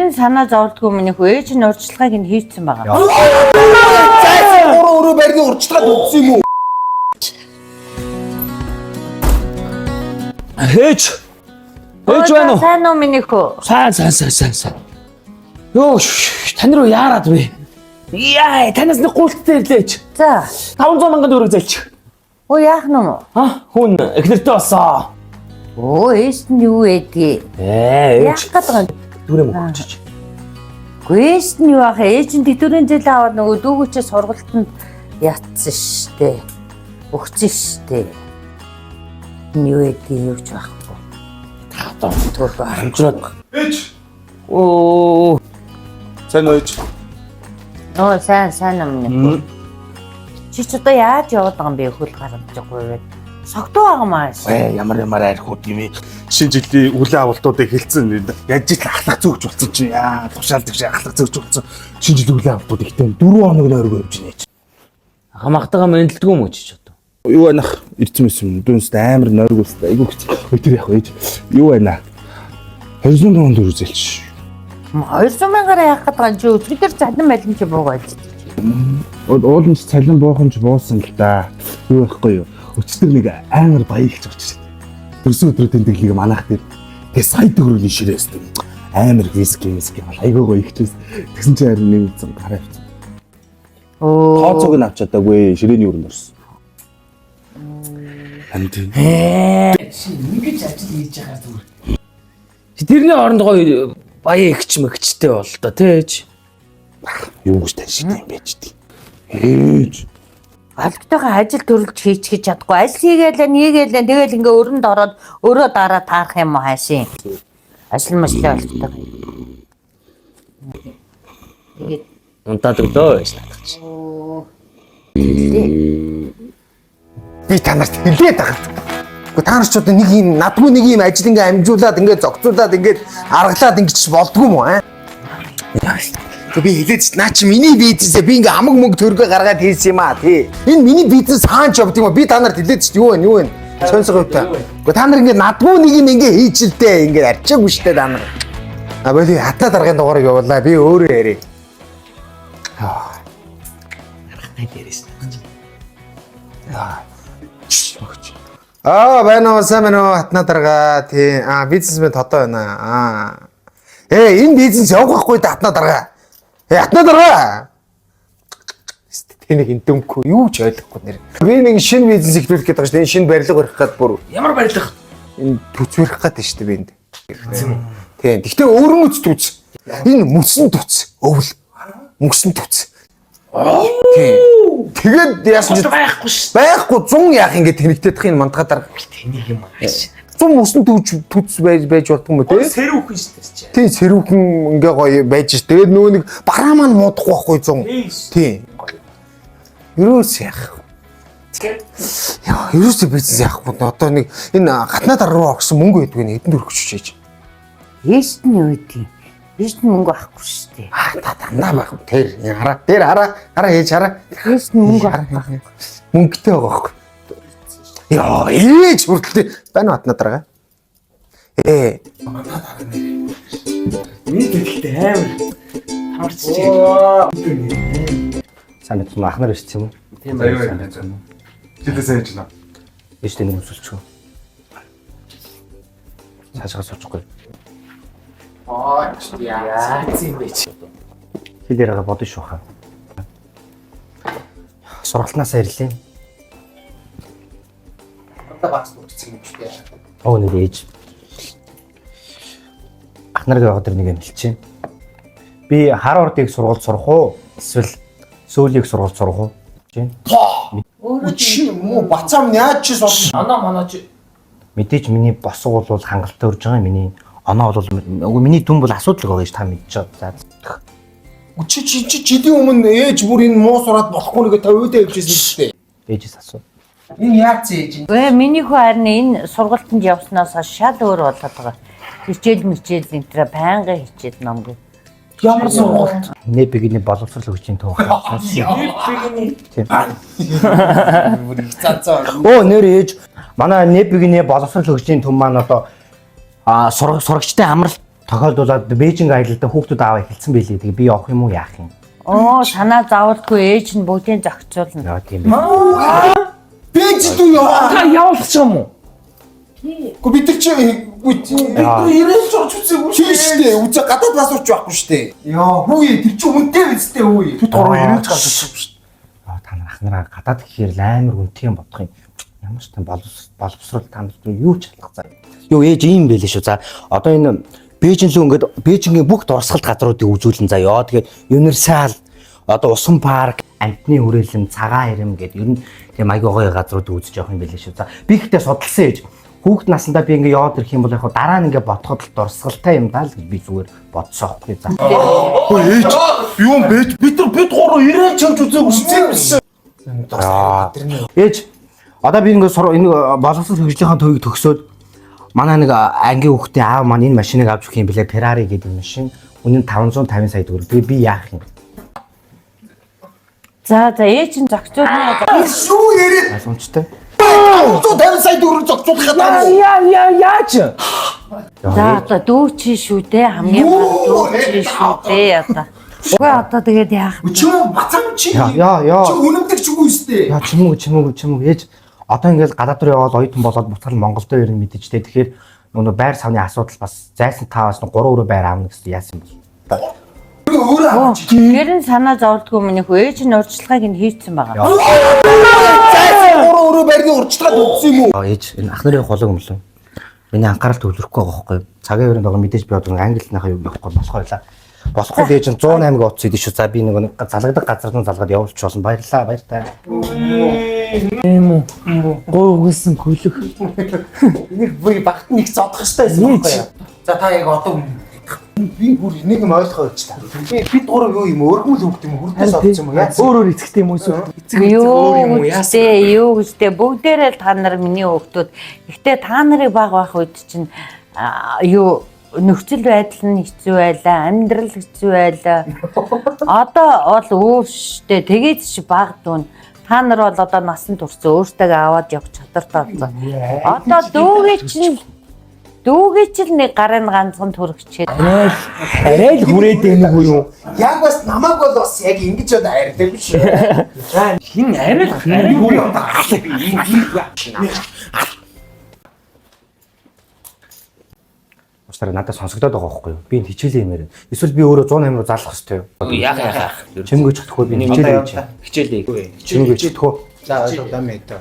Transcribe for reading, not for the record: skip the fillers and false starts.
Хин санаа зовлтгүй миний хөө ээж нь урьдчилгааг нь хийцэн байгаа. Зайсан өөрөө барьны урьдчилгааг өгсөн юм уу? Хээч байна уу? Сайн уу миний хөө? Сайн. Йоо, тань руу яарад вэ? Яа, танаас нэг гуйлттай ирлээч. За. 500 мянган төгрөг зээлч. Оо яах нүм? Хүн эхнэртэй болсон. Оо ээж нь юу ээдээ? Яах гэдэг юм? Дүрээ мөгчиж. Ээж нь юу ах ээж нь тэдүрийн жил аваад нөгөө дүүгүүчээ сургалтанд ятсан штэ. Өгсөн штэ. Юу ээдээ юу ч байхгүй. Тоо Амжраад. Ээж. Оо. Сайн уу ээж? Оо сайн юм. Чи ч одоо яаж яваад байгаа юм бэ хөл гарамжгүй вэ? Согтуу байгаа маа. Ямар архиуд юм ээ. Шинэ жилийн үлийн авалтуудыг хэлсэн. Яаж ч ахлах зөөгч болсон чи яа тушаалдаг шиг ахлах зөөгч болсон. Шинэ жилийн үлийн авалтууд ихтэй 4 хоног нойргоо явж байна ээж. Хамаахтайгаа мэдлдэггүй юм уу чи одоо? Юу анах ирсэн мэсэн дүнст амар нойргоостай. Айгу хэцүү. Тэр яг ээж. Юу байна? 200 тонн төгрөг зээлч. 200 мянгаар яах гэдэг юм чи өчигдөр цалин байлын чи буугаад. Уулын цалин буухан ч буусан л да. Юу байхгүй юу? Өчтөр нэг амар баярлж очив. Төрсөн өдрөө тэмдэглэгийг манайх дээр тэгээ сая төгрөгийн ширээс амар виски бол айгүй гоё ихчээс тэгсэн чинь харин нэг зам гараа авчихсан. Тооцоог нь авч чадаагүй ширээний өрөнд орсон. Амт. Чи ингэж ажил хийж байгаа зүгээр. Тэрний оронд гоё баяа ихч мэгчтэй бол доо тээж. Юу гэж таньшид юм бэ ч тийм. Алгатайгаа ажил төрөлж хийчих чадахгүй. Ажил хийгээл нийгээл тэгэл ингээ өрөнд ороод өөрөө дараа таарах юм уу хаашийн. Ажил машлаа алгатайгаа. Тэгээд Унтаад өглөө байж надах чи. Би танарт хэлээд байгаа. Гэхдээ та нар ч одоо нэг юм надгүй нэг юм ажил ингээ амжуулаад ингээ зогцуулаад ингээ аргалаад ингээ болдгүй юм уу аа? Тэг би хэлээд наа чи миний бизнесээ би ингээ хамаг мөнгө төргөө гаргаад хийсэн юм аа тий. Энэ миний бизнес хаан ч явд юм аа. Би та нарт хэлээд чи юу вэ? Сонсгоо та. Гэхдээ та нар ингээ надгүй нэг юм ингээ хийчихэлтэй ингээ арчаагүй штэ та нар. Боли хатаа даргын дугаарыг явуулаа. Би өөрөө ярив. Байна уу сайн байна уу хатна дарга тий бизнесмен тодоо байна энэ бизнес явах байхгүй да хатна дарга хатна дарга тэний хинтэмгүй юу ч ойлгохгүй нэр би нэг шинэ бизнес эхлүүлэх гэдэг чинь энэ шинэ барилга барих гээд бүр Ямар барилга? энэ төц барих гээд шүү дээ би энд тий гэхдээ өөрөө төц энэ мөсөн төц өвл мөсөн төц тий тэгээд яасан ч байхгүй ш. байхгүй 100 яах ингэ тэнэгтэйдэх юм мандгаа дарга Тэнийг юм ааш. 100 мөсөн төц байж болдгоо юм тий Сэрүүхэн ш тэр чи. тий сэрүүхэн ингээ гоё байж ш тэгээд нөгөө нэг бараа маань муудахгүй байхгүй 100 тий ерөөс яах яа ерөөс бизнес яахгүй одоо нэг энэ гатнаа дараа руу орсон мөнгө өгдөг нь хэдэн төгрөг чиж ээж нь юу гэдэг? Ээж нь мөнгө авахгүй шүү дээ. та дандаа байх тэр хараа хийж хараа Ээж нь мөнгө авахгүй. мөнгөтэй байгаа байхгүй яа ээж хүртэл байна хатна дараа Миний гэдэгтэй амар хамарч чи. Сайн мэдсэн ахнаар ирсэн юм уу? Тийм байна. Жилээ сайн ч наа. Ээж тэнийг өмсөлчихөө. Цаашаа суучихгүй. Яац юм бэ чи. Хэлээрээ бодно шүү хаа. Сургалтнаасаа ирлээ. одоо бац нүгцэн юм шүү дээ Оо нэг ээж. Ахнарыг яваад нэг юм хэлчихээн. Би Харвардыг сургууль сурах уу? Эсвэл Сөүлийг сургууль сурах уу? чи муу бацаам яаж ч суусан Манай чи Мэдээж миний босго бол хангалттай урж байгаа. Миний оноо бол миний дүн бол асуудал байгаа гэж та мэдэж байгаа. За чи жилийн өмнө ээж бүр энэ муу сураад болохгүй нэгэ та өөдөө явжсэн шүү дээ ээжээс асуу. энэ яаж ээж Миний хүү харин энэ сургалтанд явснаас шал өөр болоод байгаа. Хичээл мичээл энтрэ байнга хичээл номгүй. ямар сургууль Нэбигийн боловсрол хөгжлийн төв. Оо нэр ээж манай Нэбигийн боловсрол хөгжлийн төв маань одоо сурагчтай амралт тохиолдуулаад Бээжинг аялалдаа хүүхдүүд аваа эхэлсэн байлээ. Тэгээ би явах юм уу яах юм? Оо санаа зовлтгүй ээж нь бүгдийг зохицуулна. Яа тийм бэ. Бэж дүү яваа. Та явуулчих юм уу? Гү бид нар чи ирээд ч үзээгүй шүү дээ. Үзээ гадаад насууч байхгүй шүү дээ. Яа, хүү тэр чи үнэтэй биз дээ хүү. Бид гурав ирээд гарч ирсэн шүү дээ. Та нар ахнараа гадаад гэхээр л амар үнэтэй юм бодох юм. Ямар ч тийм боловсрол та нар юу ч халах заа. Юу ээж ийм байлээ шүү. За одоо энэ Бээжин лөө ингээд Бээжингийн бүх дурсгалт газруудыг үзүүлэн заяа. Тэгээ Universal одоо усан парк, амтны хүрээлэн, цагаан ирэм гэдэг ер нь тийм аягүй гоё газруудыг үзэж явах юм байлээ шүү. За би ихтэй судалсан ээж. Хүүхэд насандаа би ингээ яваад ирэх юм бол яг дараа нь ингээ бодоход л дурсгалтай юм даа л гэж би зүгээр бодсоо байхгүй за. Ээж юу юм бэ? Бид гурав ирээд ч явж үзээгүй шүү дээ. Ээж одоо би ингээ энэ боловсрол хөгжлийн төвийг төгсөөд манай нэг ангийн хүүхдийн аав маань энэ машиныг авч өгөх юм бэлээ Ferrari гэдэг машин. Үнэн 550 сая төгрөг. Тэгээ би яах юм? За ээж нь зохицуулна. Шүү яриад Асуумжтай. 150 сая төгрөг зогцуулах гэдэг. Яаж? За одоо дүү чи шүү дээ хамгийн баг дүү чи шүү дээ одоо. Үгүй одоо тэгээд яах вэ? Чи юу бацаа чи? Яа. Чи үнэмдэг ч үгүй өстэй. Яа чимэг ээж одоо ингээл гадаад руу яваад оюутан болоод буцаал Монголдо ирнэ мэдээж дээ. Тэгэхээр нөгөө байр савны асуудал бас зайсан таваас 3 өрөө байр аавна гэсэн яасан бол. Өөрөө авч. Гэрэн санаа зовлтгүй миний хүү ээж нь урьдчилгааг нь хийцэн байгаа. Зайсан 3 өрөө байрны урьдчилгаанд өгсөн юм уу? Ээж энэ ах нарын холог өмлөө. Миний анхаарал төвлөрөхгүй байгаа байхгүй. Цагаан өрөөнд байгаа мэдээж би одоо английнхаа юу явахгүй болохоор байлаа. Босхгүй ээж нь 108-г утас идэв шүү. За би нэг залгадаг газар нь залгаад явуулчих болсон. Баярлаа баяртай. Эм үү. Гой угсан хөлөг. Нэг би багт нэг зодох штайсэн байхгүй юу? За та яг одоо би бүр нэг юм ойлгохоо гэж та. Бид гурав юу юм өргөмөл хөвгт юм хүрдээс авчих юм уу? Өөр эцэгтэй юм уу эсвэл Юу гэжтэй бүгдээрээ л та нар миний хүүхдүүд. Гэхдээ та нарыг баг байх үед чинь юу нөхцөл байдал нь хэцүү байлаа, амьдрал хэцүү байлаа. Одоо бол өөртөө тэгээд чи баг дүүн. Та нар бол одоо насан турсан өөртөө аваад явах чадвартай болсон. Одоо дүүгээ чинь нэг гарын ганцхан төрөгчээд. арай л хүрээд байна уу юу? Яг бас намайг бол бас яг ингэж одоо хайрдаг биш үү? Хин арай л Устараа надад сонсогдоод байгаа байхгүй юу? Би энэ хичээлээ юмэр. Эсвэл би өөрөө 108 руу залах хэрэгтэй юу? яах. Чимгэж чадахгүй би хичээлээ хийж. Хичээлээ. Чимгэж чадахгүй. За ойлголоо мэдээ.